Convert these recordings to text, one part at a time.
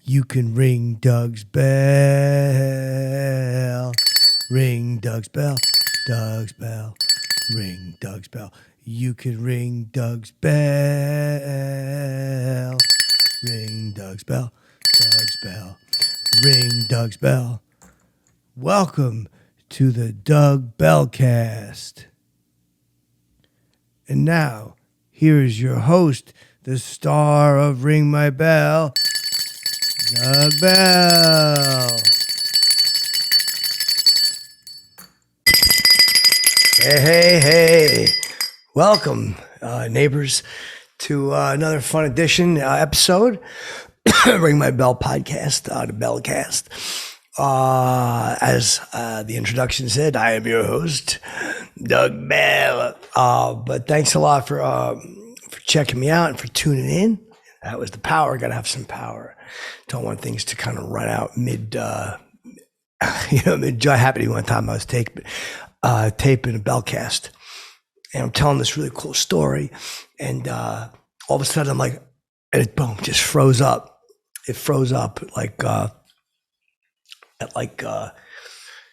You can ring Doug's bell. Ring Doug's bell. Doug's bell. Ring Doug's bell. You can ring Doug's bell. Ring Doug's bell. Doug's bell. Ring Doug's bell. Welcome to the Doug Bellcast. And now, here is your host, the star of Ring My Bell, Doug Bell. Hey. Welcome, neighbors, to another fun edition episode, Ring My Bell podcast, the Bellcast. As the introduction said, I am your host, Doug Bell. But thanks a lot for checking me out and for tuning in. That was the power. Got to have some power. Don't want things to kind of run out mid. Mid. Happened one time I was taping a Bellcast, and I'm telling this really cool story, and all of a sudden I'm like, and it boom, just froze up. It froze up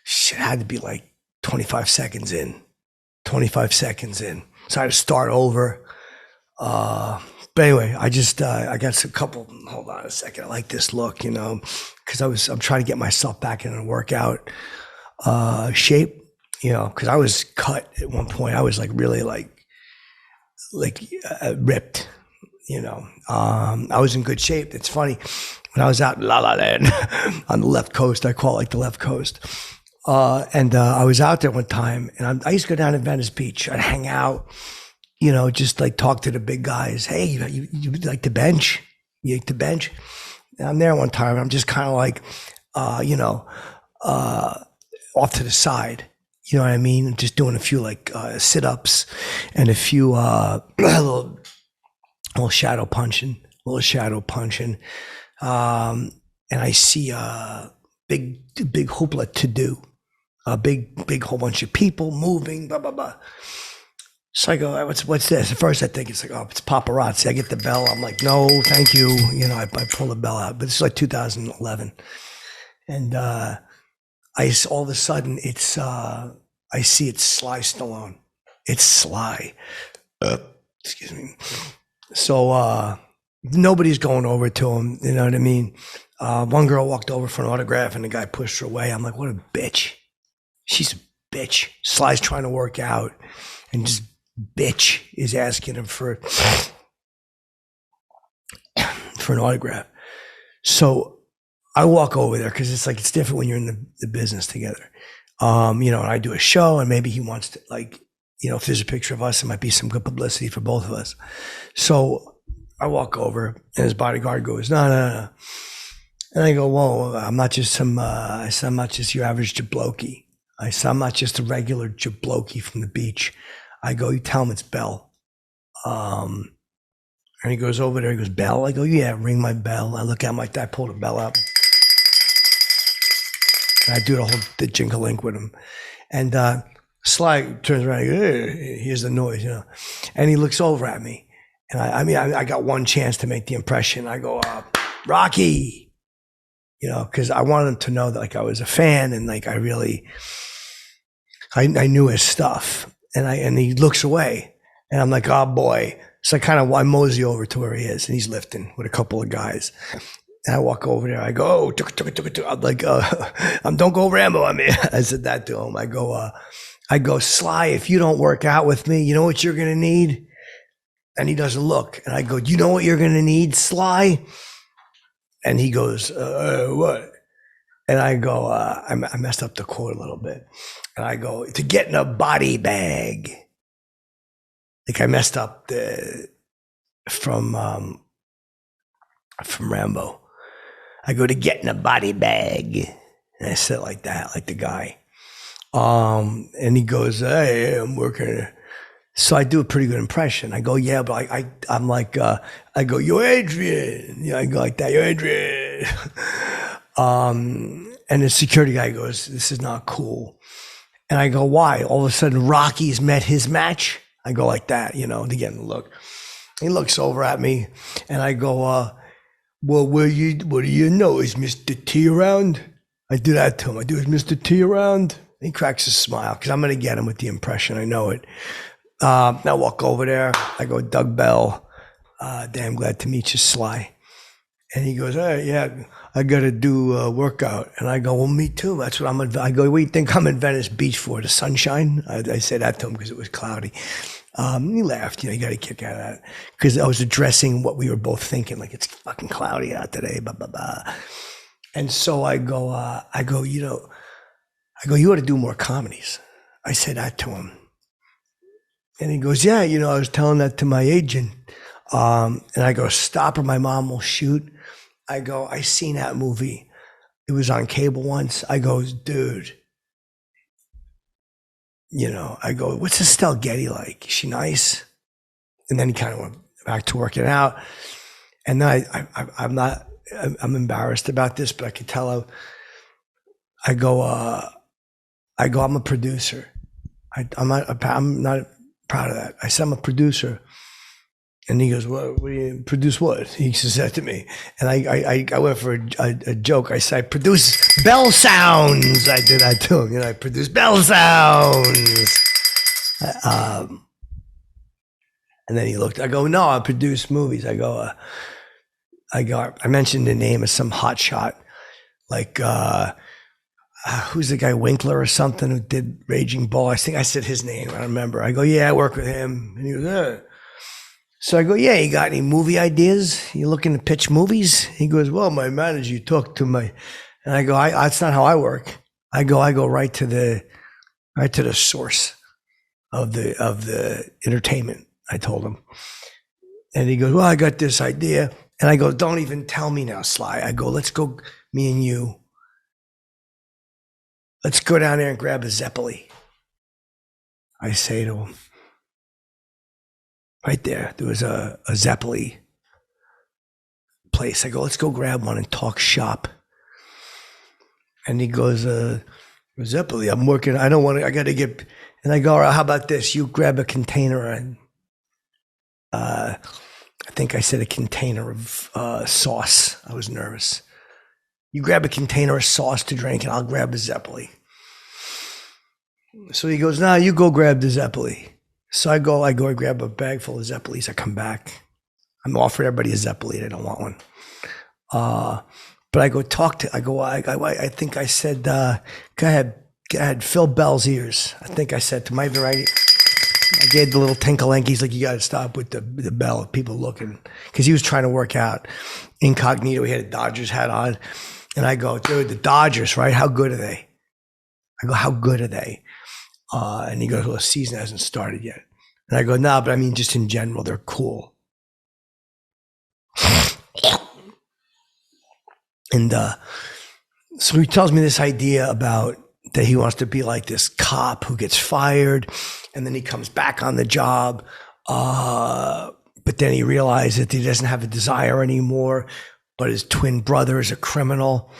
shit, had to be like 25 seconds in. So I had to start over. But anyway, I just I got a couple. Hold on a second. I like this look, because I'm trying to get myself back in a workout shape, because I was cut at one point. I was like really ripped. I was in good shape. It's funny, when I was out in La La Land on the left coast, I call it like the left coast. And I was out there one time, and I used to go down to Venice Beach. I'd hang out, just like talk to the big guys. Hey, you like to bench? You like to bench? And I'm there one time, and I'm just kind of like, off to the side. You know what I mean? Just doing a few sit-ups and a few little shadow punching. And I see a big hoopla to do. A big whole bunch of people moving, blah, blah, blah. So I go, what's this? At first I think it's like, oh, it's paparazzi. I get the bell. I'm like, no, thank you. I pull the bell out, but it's like 2011. And all of a sudden it's, I see it's Sly Stallone. It's Sly. Excuse me. So nobody's going over to him. You know what I mean? One girl walked over for an autograph and the guy pushed her away. I'm like, what a bitch. She's a bitch. Sly's trying to work out, and just bitch is asking him for an autograph. So I walk over there because it's different when you're in the business together. And I do a show, and maybe he wants to, if there's a picture of us, it might be some good publicity for both of us. So I walk over, and his bodyguard goes, no. And I go, whoa, I'm not just I'm not just your average jablokey. I'm not just a regular jablokey from the beach. I go, you tell him it's Bell. And he goes over there, he goes, Bell? I go, yeah, ring my bell. I look at him like that, I pull the bell out. And I do the jingle-link with him. And Sly turns around, he goes, hey, here's the noise, And he looks over at me. And I got one chance to make the impression. I go, Rocky, because I wanted him to know that I was a fan, and I knew his stuff. And he looks away, and I'm like, oh boy. So I mosey over to where he is, and he's lifting with a couple of guys. And I walk over there. I go, I'm like, don't go Rambo on me. I said that to him. I go, Sly, if you don't work out with me, you know what you're gonna need? And he doesn't look. And I go, you know what you're going to need, Sly? And he goes, what? And I go, I messed up the quote a little bit. And I go, to get in a body bag. I messed up from Rambo. I go, to get in a body bag. And I said it like that, like the guy. And he goes, hey, I'm working. So I do a pretty good impression. I go, yeah, but I'm like, I go, you're Adrian. I go like that, you're Adrian. And the security guy goes, this is not cool. And I go, why? All of a sudden, Rocky's met his match. I go like that, to get him to look. He looks over at me, and I go, Well, what do you know? Is Mr. T around? I do that to him. I do, is Mr. T around? He cracks a smile because I'm going to get him with the impression. I know it. I walk over there. I go, Doug Bell. Damn glad to meet you, Sly. And he goes, hey, yeah, I got to do a workout. And I go, well, me too. That's what I go, what do you think I'm in Venice Beach for? The sunshine? I said that to him because it was cloudy. He laughed. You got a kick out of that. Because I was addressing what we were both thinking. Like, it's fucking cloudy out today, blah, blah, blah. And so I go, you ought to do more comedies. I said that to him. And he goes, yeah, I was telling that to my agent. And I go, stop or my mom will shoot. I go, I seen that movie. It was on cable once. I go, dude, I go, what's Estelle Getty like? Is she nice? And then he kind of went back to working out. And then I'm embarrassed about this, but I could tell I go, I'm a producer. I'm not proud of that. I said, I'm a producer. And he goes, what do you produce what? He says that to me. And I went for a joke. I said, I produce bell sounds. I did that to him. I produce bell sounds. And then he looked. I go, no, I produce movies. I mentioned the name of some hot shot. Like, who's the guy, Winkler or something, who did Raging Bull? I think I said his name. I don't remember. I go, yeah, I work with him. And he goes, So I go, yeah, you got any movie ideas? You looking to pitch movies? He goes, well, my manager talked to my, and I go, that's not how I work. I go right to the source of the entertainment. I told him, and he goes, well, I got this idea, and I go, don't even tell me now, Sly. I go, let's go, me and you. Let's go down there and grab a Zeppeli. I say to him. Right there was a Zeppeli place. I go, let's go grab one and talk shop. And he goes, Zeppeli, I'm working. I got to get. And I go, all right, how about this? You grab a container and I think I said a container of sauce. I was nervous. You grab a container of sauce to drink and I'll grab a Zeppeli. So he goes, you go grab the Zeppeli. So I go and grab a bag full of Zeppelis. I come back. I'm offering everybody a Zeppeli. They don't want one. But I go I think I said, go ahead, fill Bell's ears. I think I said to my variety, I gave the little tinkle-enkies, like, you got to stop with the bell, people looking. Because he was trying to work out incognito. He had a Dodgers hat on. And I go, dude, the Dodgers, right? How good are they? I go, how good are they? And he goes, well, the season hasn't started yet. And I go, no, but I mean, just in general, they're cool. And so he tells me this idea about that he wants to be like this cop who gets fired, and then he comes back on the job, but then he realizes that he doesn't have a desire anymore, but his twin brother is a criminal.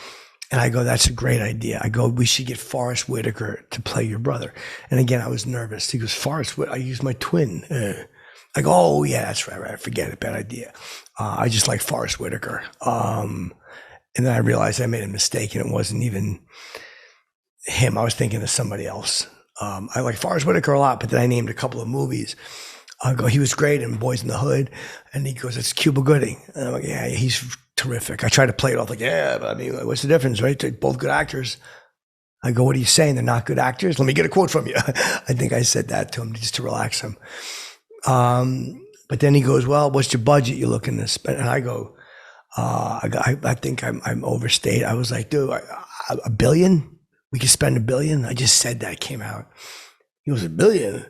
And I go, that's a great idea. I go, we should get Forrest Whitaker to play your brother. And again, I was nervous. He goes, Forrest, I use my twin. I go, oh yeah, that's right. Forget it, bad idea. I just like Forrest Whitaker. And then I realized I made a mistake and it wasn't even him. I was thinking of somebody else. I like Forrest Whitaker a lot, but then I named a couple of movies. I go, he was great in Boys in the Hood. And he goes, it's Cuba Gooding. And I'm like, yeah, he's terrific. I try to play it off like, yeah, but I mean, what's the difference, right? They're both good actors. I go, what are you saying? They're not good actors? Let me get a quote from you. I think I said that to him just to relax him. But then he goes, well, what's your budget you're looking to spend? And I go, I think I'm overstated. I was like, dude, $1 billion? We could spend $1 billion? I just said that, came out. He goes, $1 billion?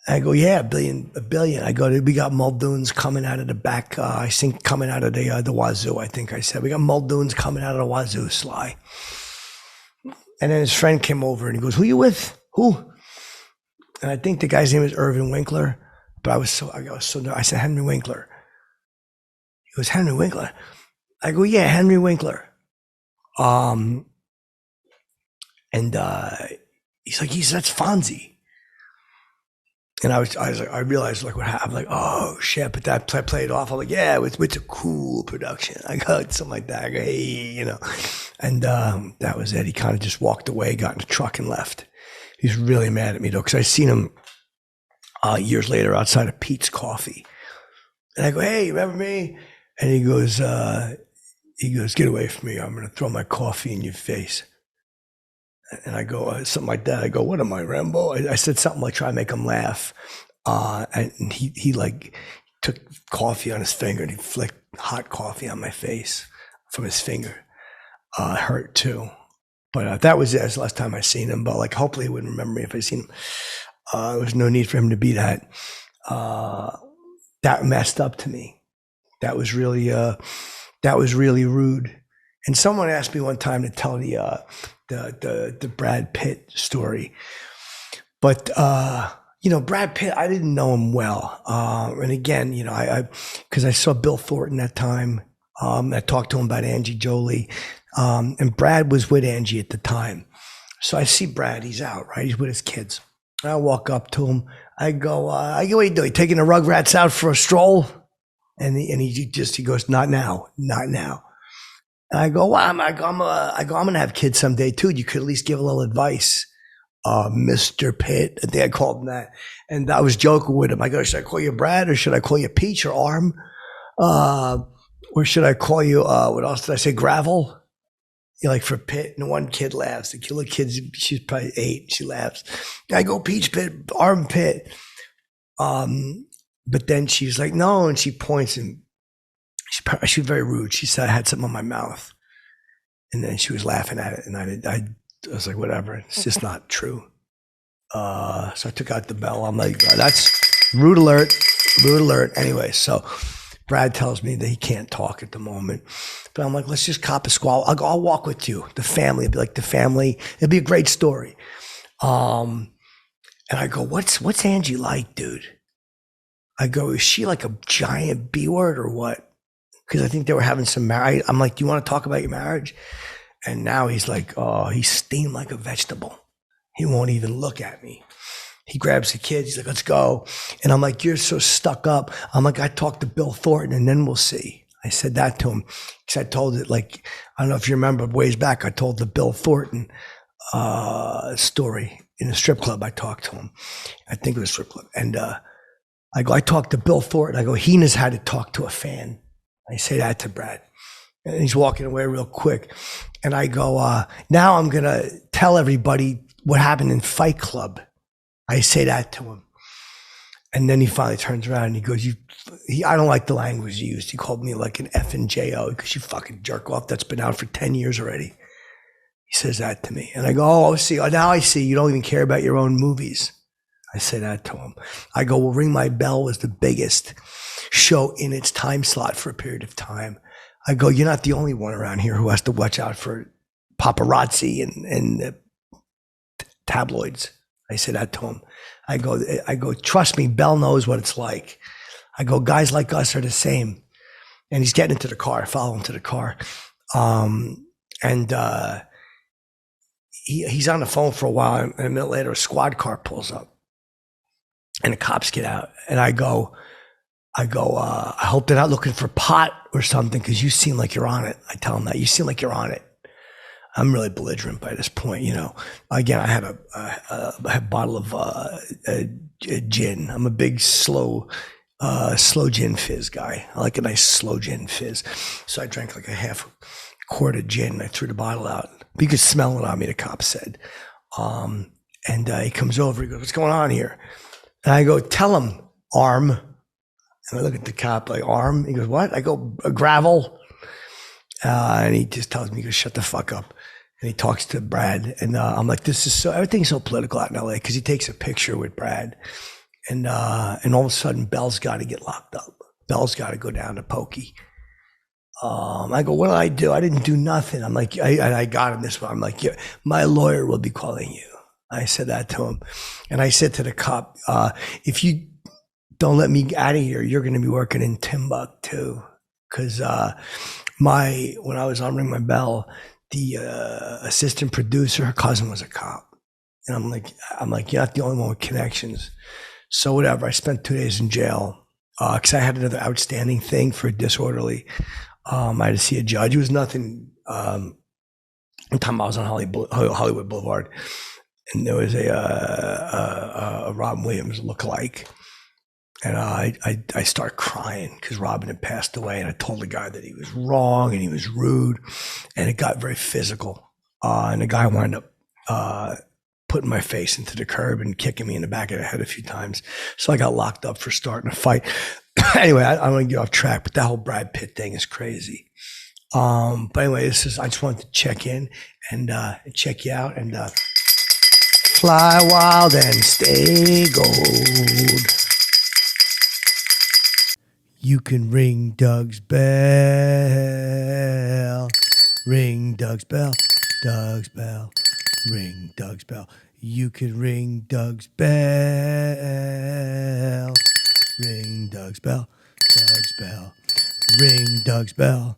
I go, yeah, $1 billion. I go, we got Muldoon's coming out of the back. I think coming out of the wazoo. I think I said we got Muldoon's coming out of the wazoo, Sly. And then his friend came over and he goes, who you with? Who? And I think the guy's name is Irvin Winkler. But I said Henry Winkler. He goes, Henry Winkler. I go, yeah, Henry Winkler. And he's like, that's Fonzie. And I realized like what happened. I'm like, oh shit! But that I played off. I'm like, yeah, it's a cool production. I go something like that. I go, hey, you know, and that was it. He kind of just walked away, got in the truck, and left. He's really mad at me though, because I seen him years later outside of Pete's Coffee, and I go, hey, remember me? And he goes, get away from me! I'm gonna throw my coffee in your face. And I go, something like that. I go, what am I, Rambo? I said something like, try to make him laugh. And he like took coffee on his finger and he flicked hot coffee on my face from his finger. It hurt too. But that was it. That's the last time I seen him. But like, hopefully he wouldn't remember me if I seen him. There was no need for him to be that. That messed up to me. That was really rude. And someone asked me one time to tell the Brad Pitt story, but you know, Brad Pitt, I didn't know him well, and again, you know, because I saw Bill Thornton that time. I talked to him about Angie Jolie, and Brad was with Angie at the time. So I see Brad, he's out, right? He's with his kids. I walk up to him. I go, what are you doing? Taking the Rugrats out for a stroll? And he goes, not now. And I go, well, I'm gonna have kids someday too. You could at least give a little advice, Mr. Pitt. I think I called him that, and I was joking with him. I go, should I call you Brad or should I call you Peach or Arm, or should I call you what else did I say? Gravel? You know, like for Pitt. And one kid laughs. The little kid, she's probably 8. She laughs. I go, Peach Pitt, Arm Pitt. But then she's like, no, and she points and. She was very rude. She said I had something on my mouth, and then she was laughing at it, and I was like, whatever. It's just not true. So I took out the bell. I'm like, that's rude alert. Anyway, so Brad tells me that he can't talk at the moment, but I'm like, let's just cop a squall. I'll walk with you. The family, it'd be like the family. It'd be a great story. And I go, what's Angie like, dude? I go, is she like a giant B word or what? Because I think they were having some marriage. I'm like, do you want to talk about your marriage? And now he's like, oh, he's steamed like a vegetable. He won't even look at me. He grabs the kids. He's like, let's go. And I'm like, you're so stuck up. I'm like, I talked to Bill Thornton and then we'll see. I said that to him because I told it like, I don't know if you remember ways back, I told the Bill Thornton story in a strip club. I talked to him. I think it was a strip club. And I go, I talked to Bill Thornton. I go, he knows how to talk to a fan. I say that to Brad, and he's walking away real quick. And I go, now I'm going to tell everybody what happened in Fight Club. I say that to him. And then he finally turns around and he goes, I don't like the language you used. He called me like an F and J-O because you fucking jerk off. That's been out for 10 years already. He says that to me. And I go, now I see you don't even care about your own movies. I say that to him. I go, well, Ring My Bell was the biggest show in its time slot for a period of time. I go, you're not the only one around here who has to watch out for paparazzi and tabloids. I say that to him. I go, trust me, Bell knows what it's like. I go, guys like us are the same. And he's getting into the car. I follow him to the car. He's on the phone for a while. And a minute later, a squad car pulls up and the cops get out. And I go, I hope they're not looking for pot or something because you seem like you're on it. I tell him that. You seem like you're on it. I'm really belligerent by this point, you know. Again, I had a bottle of gin. I'm a big slow gin fizz guy. I like a nice slow gin fizz. So I drank like a half quart of gin. I threw the bottle out. But you could smell it on me, the cop said. And he comes over. He goes, what's going on here? And I go, tell him, Arm. And I look at the cop like, Arm? He goes, what? I go, Gravel. And he just tells me, he goes, shut the fuck up. And he talks to Brad. And I'm like, everything's so political out in LA because he takes a picture with Brad. And all of a sudden, Bell's got to get locked up. Bell's got to go down to Pokey. I go, what did I do? I didn't do nothing. I'm like, I got him this one. I'm like, yeah, my lawyer will be calling you. I said that to him. And I said to the cop, if you don't let me out of here, you're going to be working in Timbuktu. Because when I was on Ring My Bell, the assistant producer, her cousin was a cop. And I'm like, you're not the only one with connections. So whatever, I spent 2 days in jail because I had another outstanding thing for disorderly. I had to see a judge. It was nothing. One time I was on Hollywood Boulevard, and there was a Robin Williams lookalike. And I start crying because Robin had passed away, and I told the guy that he was wrong and he was rude, and it got very physical. And the guy wound up putting my face into the curb and kicking me in the back of the head a few times. So I got locked up for starting a fight. Anyway, I don't want to get off track, but that whole Brad Pitt thing is crazy. But anyway, I just wanted to check in and check you out and fly wild and stay gold. You can ring Doug's bell. Ring Doug's bell. Doug's bell. Ring Doug's bell. You can ring Doug's bell. Ring Doug's bell. Doug's bell. Ring Doug's bell.